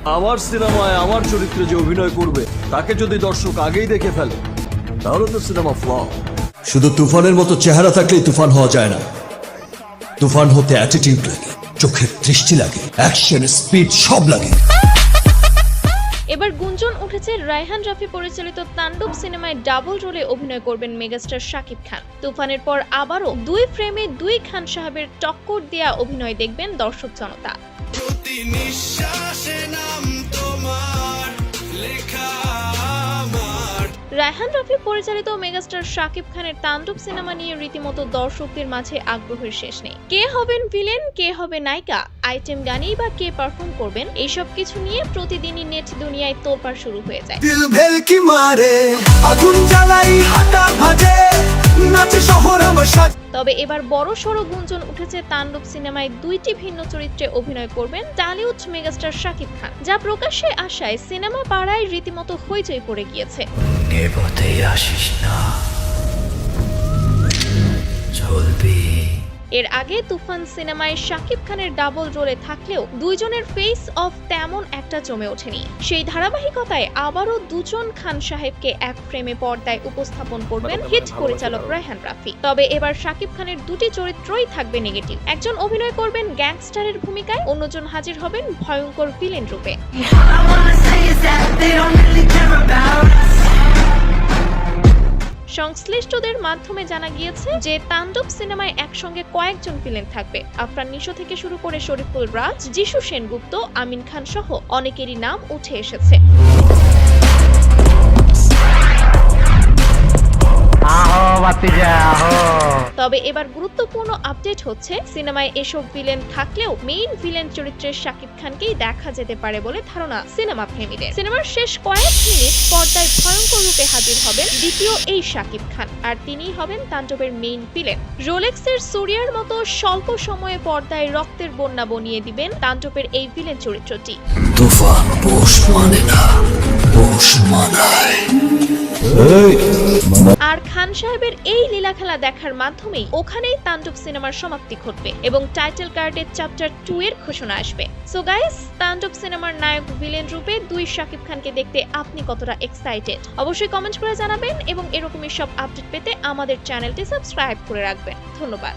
আমার সিনেমায় আমার চরিত্রে যে অভিনয় করবে তাকে যদি দর্শক আগেই দেখে ফেলে তাহলে তো সিনেমা ফ্লপ। শুধু তুফানের মতো চেহারা থাকলেই তুফান হওয়া যায় না, তুফান হতে অ্যাটিটিউড লাগে, চোখের দৃষ্টি লাগে, অ্যাকশন, স্পিড সব লাগে। এবার গুঞ্জন উঠেছে রায়হান রাফি পরিচালিত তাণ্ডব সিনেমায় ডাবল রোলে অভিনয় করবেন মেগাস্টার শাকিব খান। তুফানের পর আবারও 2 ফ্রেমে 2 খান সাহেবের টক্কর দেয়া অভিনয় দেখবেন দর্শক জনতা। রায়হান রাফি পরিচালিত মেগাস্টার শাকিব খানের তাণ্ডব সিনেমা নিয়ে রীতিমতো দর্শকদের মাঝে আগ্রহের শেষ নেই। কে হবেন ভিলেন, কে হবে নায়িকা, আইটেম গানেই বা কে পারফর্ম করবেন, এইসব কিছু নিয়ে প্রতিদিনই নেট দুনিয়ায় তোলপাড় শুরু হয়ে যায়। দিল ভেলকি মারে, আগুন জ্বালাই, হাঁটা ভাজে, নাচে শহর আমার সাজ। তবে এবার বড় সড়ো গুঞ্জন উঠেছে তাণ্ডব সিনেমায় 2টি ভিন্ন চরিত্রে অভিনয় করবেন টলিউড মেগাস্টার শাকিব খান, যা প্রকাশ্যে আসায় সিনেমা পাড়ায় রীতিমতো হইচই পড়ে গিয়েছে। নেভাতে আসিস না, চলবি। এর আগে তুফান সিনেমায় শাকিব খানের ডাবল রোলে থাকলেও দুইজনের ফেস অফ তেমন একটা জমে ওঠেনি। সেই ধারাবাহিকতায় আবারও দুজন খান সাহেবকে এক ফ্রেমে পর্দায় উপস্থাপন করবেন হিট পরিচালক রায়হান রাফি। তবে এবার শাকিব খানের 2টি চরিত্রই থাকবে নেগেটিভ। একজন অভিনয় করবেন গ্যাংস্টারের ভূমিকায়, অন্যজন হাজির হবেন ভয়ঙ্কর ভিলেন রূপে। সংশ্লিষ্টদের মাধ্যমে জানা গিয়েছে যে তাণ্ডব সিনেমায় একসঙ্গে কয়েকজন ভিলেন থাকবে। আফরান নিশো থেকে শুরু করে শরীফুল রাজ, যিশু সেনগুপ্ত, আমিন খান সহ অনেকেরই নাম উঠে এসেছে। তবে এবার গুরুত্বপূর্ণ আপডেট হচ্ছে সিনেমায় এসব ভিলেন থাকলেও মেইন ভিলেন চরিত্রের শাকিব খানকেই দেখা যেতে পারে বলে ধারণা সিনেমা প্রেমীদের। সিনেমার শেষ কয়েক মিনিট পর্দায় ভয়ঙ্কর রূপে হাজির হবেন দ্বিতীয় এই শাকিব খান, আর তিনিই হবেন তাণ্ডবের মেইন ভিলেন। রোলেক্সের সুরিয়ার মতো স্বল্প সময়ে পর্দায় রক্তের বন্যা বনিয়ে দিবেন তাণ্ডবের এই ভিলেন চরিত্রটি। তুফান পোষ মানে না, পোষ মানায়। আর খান সাহেবের এই লীলা খেলা দেখার মাধ্যমেই ওখানেই তাণ্ডব সিনেমার সমাপ্তি ঘটবে এবং টাইটেল কার্ডে চ্যাপ্টার 2 এর ঘোষণা আসবে। সো গাইস, তাণ্ডব সিনেমার নায়ক ভিলেন রূপে 2 শাকিব খানকে দেখতে আপনি কতটা এক্সাইটেড অবশ্যই কমেন্ট করে জানাবেন এবং এরকমই সব আপডেট পেতে আমাদের চ্যানেলটি সাবস্ক্রাইব করে রাখবেন। ধন্যবাদ।